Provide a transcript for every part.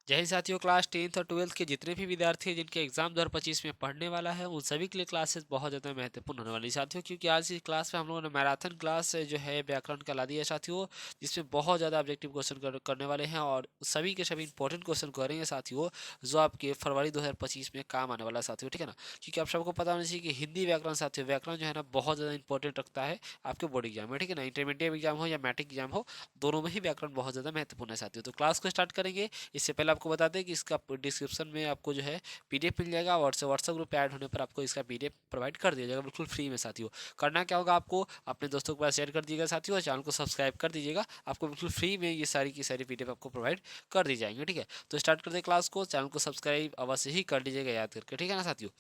जय हिंद साथियों, class 10th और 12th के जितने भी विद्यार्थी हैं जिनके एग्जाम 2025 में पढ़ने वाला है उन सभी के लिए क्लासेस बहुत ज़्यादा महत्वपूर्ण होने वाली है साथियों, क्योंकि आज की क्लास में हम लोगों ने मैराथन क्लास जो है व्याकरण का ला दिया है साथियों, जिसमें बहुत ज़्यादा ऑब्जेक्टिव क्वेश्चन करने वाले हैं और सभी के सभी इंपॉर्टेंट क्वेश्चन करेंगे साथियों, जो आपके फरवरी 2025 में काम आने वाला है साथियों। ठीक है ना, क्योंकि आप सबको पता होना चाहिए कि हिंदी व्याकरण साथियों, व्याकरण जो है ना बहुत ज़्यादा इंपॉर्टेंट रखता है आपके बोर्ड एग्जाम में। ठीक है ना, इंटरमीडिएट एग्जाम हो या मैट्रिक एग्जाम हो, दोनों में ही व्याकरण बहुत ज़्यादा महत्वपूर्ण है साथियों। तो क्लास को स्टार्ट करेंगे। इससे पहले आपको बता दें कि इसका डिस्क्रिप्शन में आपको जो है पीडीएफ मिल जाएगा, व्हाट्सएप ग्रुप पे ऐड होने पर आपको इसका पीडीएफ प्रोवाइड कर दिया जाएगा बिल्कुल फ्री में साथियों। करना क्या होगा, आपको अपने दोस्तों के पास शेयर कर दीजिएगा साथियों और चैनल को सब्सक्राइब कर दीजिएगा। आपको बिल्कुल फ्री में ये सारी की सारी पीडीएफ आपको प्रोवाइड कर दी जाएंगे। ठीक है, तो स्टार्ट कर दे क्लास को। चैनल को सब्सक्राइब अवश्य ही कर लीजिएगा याद करके। ठीक है ना साथियों,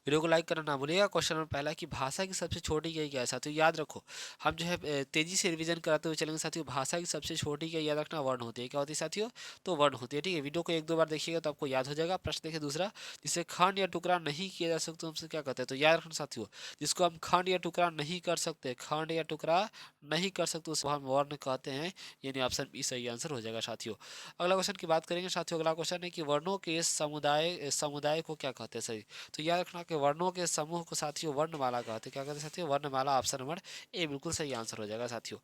वीडियो को लाइक करना ना भूलिएगा। क्वेश्चन नंबर पहला कि भाषा की सबसे छोटी इकाई क्या है साथियों, याद रखो। हम जो है तेजी से रिवीजन कराते हुए चलेंगे साथियों। भाषा की सबसे छोटी इकाई याद रखना वर्ण होती है। क्या होती है साथियों, तो वर्ण होती है। ठीक है, वीडियो को एक दो बार देखिएगा तो आपको याद हो जाएगा। प्रश्न देखिए दूसरा, जिसे खंड या टुकड़ा नहीं किया जा सकता हमसे क्या कहते हैं, तो याद रखना साथियों, जिसको हम खंड या टुकड़ा नहीं कर सकते, खंड या टुकड़ा नहीं कर सकते उसको हम वर्ण कहते हैं। यानी ऑप्शन बी सही आंसर हो जाएगा साथियों। अगला क्वेश्चन की बात करेंगे साथियों। अगला क्वेश्चन है कि वर्णों के समुदाय समुदाय को क्या कहते हैं सही, तो याद रखना कि वर्णों के समूह को साथियों वर्णमाला कहते हैं। क्या कहते हैं साथियों, वर्णमाला। ऑप्शन नंबर ए बिल्कुल सही आंसर हो जाएगा साथियों।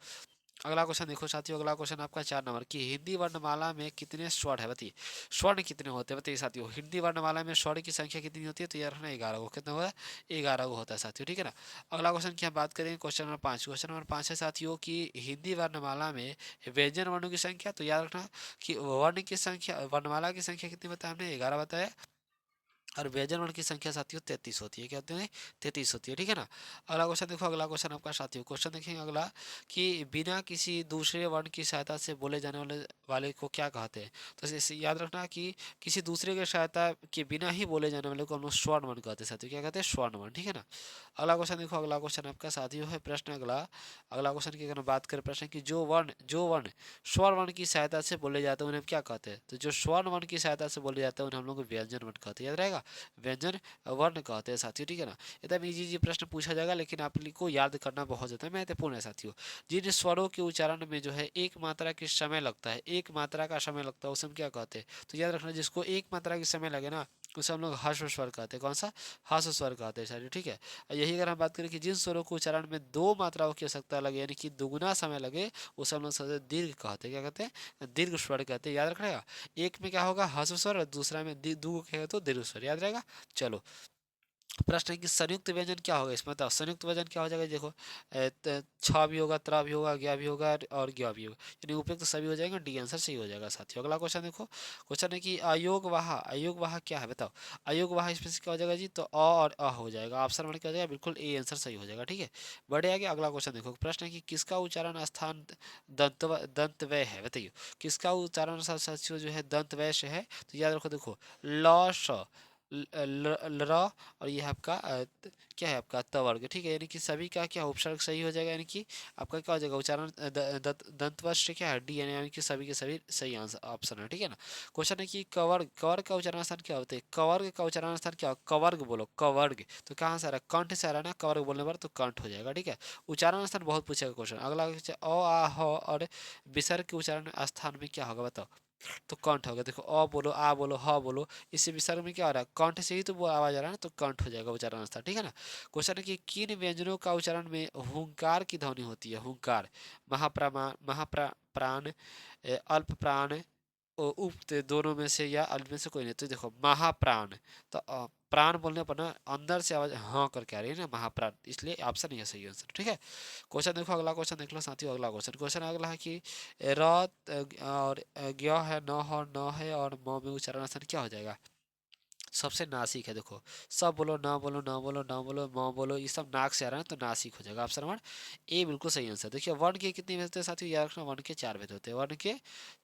अगला क्वेश्चन देखो साथियों, अगला क्वेश्चन आपका 4 नंबर की हिंदी वर्णमाला में कितने स्वर्ण है बताइए। स्वर्ण कितने होते हैं बताइए साथियों, हिंदी वर्णमाला में स्वर्ण की संख्या कितनी होती है, तो यार रखना 11 को। कितना होगा, 11 को होता है साथियों। ठीक है ना, अगला क्वेश्चन की हम बात करेंगे क्वेश्चन नंबर 5। क्वेश्चन नंबर 5 है साथियों कि हिंदी वर्णमाला में व्यंजन वर्णों की संख्या, तो याद रखना कि वर्ण की संख्या, वर्णमाला की संख्या कितनी बताया हमने, 11 बताया। और व्यंजन वर्ण की संख्या साथियों 33 होती है। क्या होती है, 33 होती है। ठीक है ना, अगला क्वेश्चन देखो। अगला क्वेश्चन आपका साथियों, क्वेश्चन देखेंगे अगला कि बिना किसी दूसरे वर्ण की सहायता से बोले जाने वाले को क्या कहते हैं, तो इसे याद रखना कि किसी दूसरे की सहायता के बिना ही बोले जाने वाले को हम लोग स्वर्ण वर्ण कहते हैं साथियों। क्या कहते हैं, स्वर्ण वर्ण। ठीक है ना, अगला क्वेश्चन देखो। अगला क्वेश्चन आपका साथियों है प्रश्न अगला। अगला क्वेश्चन की अगर बात करें, प्रश्न की जो वर्ण स्वर्ण वर्ण की सहायता से बोले जाते हैं उन्हें हम क्या कहते हैं, तो जो स्वर्ण वर्ण की सहायता से बोले जाते हैं उन्हें हम लोग व्यंजन वर्ण कहते हैं। याद रहेगा, व्यंजन वर्ण कहते हैं साथियों। ठीक है ना, एकदम इजी जी प्रश्न पूछा जाएगा, लेकिन आपको याद करना बहुत ज़्यादा महत्वपूर्ण है साथियों। जिन स्वरों के उच्चारण में जो है एक मात्रा के समय लगता है, एक मात्रा का समय लगता है, उसे हम क्या कहते हैं, तो याद रखना जिसको एक मात्रा के समय लगे ना उसे हम लोग हर्ष स्वर कहते हैं। कौन सा, हर्ष स्वर कहते हैं साथियों। ठीक है, यही अगर हम बात करें कि जिन स्वरों को उच्चारण में दो मात्राओं की आवश्यकता लगे यानी कि दुगुना समय लगे, उसे हम लोग सबसे दीर्घ कहते हैं। क्या कहते हैं, दीर्घ स्वर कहते हैं। याद रखना, एक में क्या होगा, ह्रस्व स्वर, और दूसरा में दू कहेगा तो दीर्घ स्वर। याद रहेगा। चलो, प्रश्न है कि संयुक्त व्यंजन क्या होगा इसमें, बताओ संयुक्त व्यंजन क्या हो जाएगा। देखो छ भी होगा, त्र भी होगा, ज्ञ भी होगा और ज्ञ भी होगा, यानी उपयुक्त तो सभी हो जाएगा। डी आंसर सही हो जाएगा साथियों। अगला क्वेश्चन देखो। क्वेश्चन है कि अयोग वाह क्या है बताओ। अयोग वाह इसमें से क्या हो जाएगा जी, तो अ और अ हो जाएगा। ऑप्शन वन क्या हो जाएगा, बिल्कुल ए आंसर सही हो जाएगा। ठीक है, बढ़े आगे। अगला क्वेश्चन देखो। प्रश्न है कि किसका उच्चारण स्थान दंतवय है बताइए। किसका उच्चारण साथियों जो है दंतवय से है, तो याद रखो। देखो ल श ल और ये आपका क्या है आपका तवर्ग। ठीक है, यानी कि सभी का क्या उपसर्ग सही हो जाएगा, यानी कि आपका क्या हो जाएगा उच्चारण दंतवश क्या है, डी, यानी कि सभी के सभी सही आंसर ऑप्शन है। ठीक है ना, क्वेश्चन है कि कवर्ग, कवर्ग का उच्चारण स्थान क्या होता है, कवर्ग का उच्चारण स्थान क्या, कवर्ग बोलो, कवर्ग तो कहाँ से आ रहा है, कंठ से आ रहा है ना, कवर्ग बोलने पर तो कंठ हो जाएगा। ठीक है, उच्चारण स्थान बहुत पूछेगा क्वेश्चन। अगला अ आ ह और विसर्ग के उच्चारण स्थान में क्या होगा बताओ, तो कंठ होगा। देखो अ बोलो, आ बोलो, ह बोलो, इससे विसर्ग में क्या हो रहा है, कंठ से ही तो वो आवाज आ रहा है ना, तो कंठ हो जाएगा उच्चारण स्थान। ठीक है ना, क्वेश्चन है कि किन व्यंजनों का उच्चारण में हुंकार की ध्वनि होती है, हुंकार, महाप्राण, अल्प प्राण, उक्त दोनों में से या अल्प में से कोई नहीं। तो देखो महाप्राण, तो प्राण बोलने पर ना अंदर से आवाज हाँ करके आ रही है ना, महाप्राण, इसलिए ऑप्शन ये सही आंसर। ठीक है, क्वेश्चन देखो। अगला क्वेश्चन देख लो साथियों। अगला क्वेश्चन अगला है कि और ज्ञ है, न है और म में उच्चारण स्थान क्या हो जाएगा, सबसे नासिक है। देखो सब बोलो, ना बोलो, ना बोलो, ना बोलो, म बोलो, ये सब नाक से आ रहा है तो नासिक हो जाएगा। ऑप्शन नंबर ए बिल्कुल सही आंसर। देखिए वर्ण के कितने भेद होते हैं साथियों, याद रखना वर्ण के 4 भेद होते हैं, वर्ण के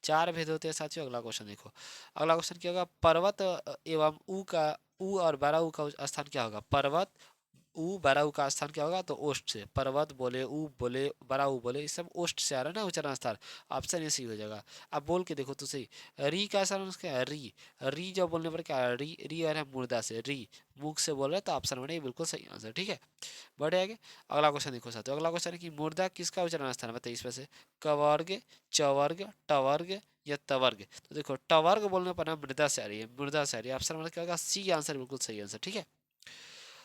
4 भेद होते हैं साथियों। अगला क्वेश्चन देखो। अगला क्वेश्चन क्या होगा, पर्वत एवं ऊ का ऊ और बड़ा ऊ का स्थान क्या होगा, पर्वत ऊ बड़ा ऊ का स्थान क्या होगा, तो ओष्ठ से। पर्वत बोले, ऊ बोले, बड़ा ऊ बोले, इस सब ओष्ठ से आ रहा है ना उच्चारण स्थान। ऑप्शन ए सी हो जाएगा। अब बोल के देखो तो सही। री का स्थान क्या है, री। री जब बोलने पर क्या है, री री आ रहा है मुर्दा से, री मुख से बोल रहे हैं, तो ऑप्शन बने बिल्कुल सही आंसर। ठीक है, बढ़े आगे। अगला क्वेश्चन देखो साथियों, अगला क्वेश्चन है कि मुर्दा किसका उच्चारण स्थान है, बताइए इसमें से। कवर्ग, चवर्ग, टवर्ग या तवर्ग। तो देखो टवर्ग बोलने पर ना मृदा से आ रही है, मृदा से आ रही है। ऑप्शन मतलब क्या होगा, सी आंसर बिल्कुल सही आंसर। ठीक है,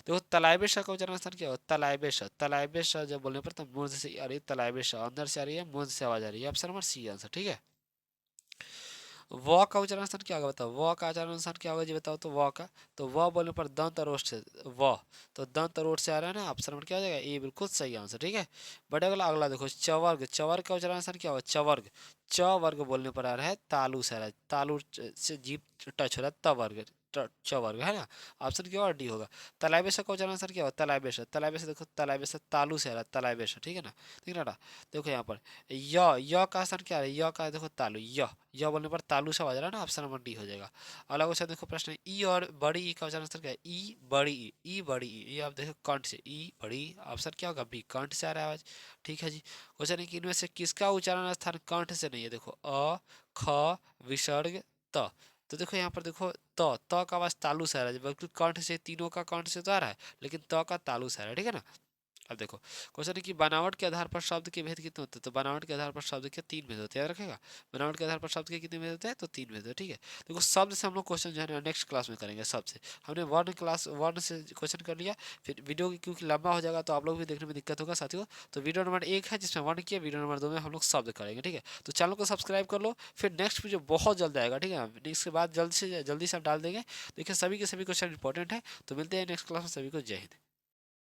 देखो तलाइबे का उच्चारण स्थान क्या होगा, तलाइबे तलाइबे जब बोलने पर तो मुंह से आ रही है, तलाइबे अंदर से आ रही है, मुंह से आवाज आ रही है। Option number C answer. ठीक है, व का उच्चारण स्थान क्या होगा, बताओ व का उच्चारण स्थान क्या होगा जी, बताओ तो व का। तो व बोलने पर दंत और ओष्ठ से व, तो दंत और ओष्ठ से आ रहा है ना, ऑप्शन नंबर क्या हो जाएगा, ए बिल्कुल सही आंसर। ठीक है, बड़े अगला अगला देखो चवर्ग, चवर्ग का उच्चारण स्थान क्या होगा, चवर्ग। च वर्ग बोलने पर आ रहा है तालु से आ रहा है, तालु से जीभ टच हो रहा है, तवर्ग चवर्ग है ना। ऑप्शन क्या और डी होगा। तलाइबेसा का उच्चारण स्थान क्या होगा, तलाइबेसा। तलाइबेसा देखो, तलाइबेसा तालु से आ रहा है, तलाइबेसा। ठीक है ना, ठीक है ना। देखो यहाँ पर य का स्थान क्या है, य का देखो तालु, य बोलने पर तालु से आ रहा है ना, ऑप्शन नंबर डी हो जाएगा। अगला क्वेश्चन देखो, प्रश्न है ई और बड़ी ई का उच्चारण स्थान क्या है, ई बड़ी ई, ई बड़ी ई, ये आप देखो कंठ से, ई बड़ी, ऑप्शन क्या होगा बी, कंठ से आ रहा है आवाज। ठीक है जी, क्वेश्चन है कि इनमें से किसका उच्चारण स्थान कंठ से नहीं है, देखो अ, ख, विसर्ग, त। तो देखो यहाँ पर देखो त का आवाज तालु से आ रहा है, बल्कि कंठ से, तीनों का कंठ से तो आ रहा है, लेकिन त का तालु से आ रहा है। ठीक है ना। अब देखो क्वेश्चन है कि बनावट के आधार पर शब्द के भेद कितने होते हैं, तो बनावट के आधार पर शब्द के 3 भेद होते हैं, याद रखेगा। बनावट के आधार पर शब्द के कितने भेद होते हैं, तो 3 भेद होते हैं। ठीक है, देखो शब्द से हम लोग क्वेश्चन जो है ना नेक्स्ट क्लास में करेंगे। सबसे हमने वर्ण से क्वेश्चन कर लिया, फिर वीडियो क्योंकि लंबा हो जाएगा तो आप लोग भी देखने में दिक्कत होगा साथियों। तो वीडियो नंबर 1 है जिसमें वर्ण किया, वीडियो नंबर 2 में हम लोग शब्द करेंगे। ठीक है, तो चैनल को सब्सक्राइब कर लो, फिर नेक्स्ट वीडियो बहुत जल्द आएगा। ठीक है, इसके बाद जल्दी से हम डाल देंगे। देखिए सभी के सभी क्वेश्चन इंपॉर्टेंट है। तो मिलते हैं नेक्स्ट क्लास में, सभी को जय हिंद।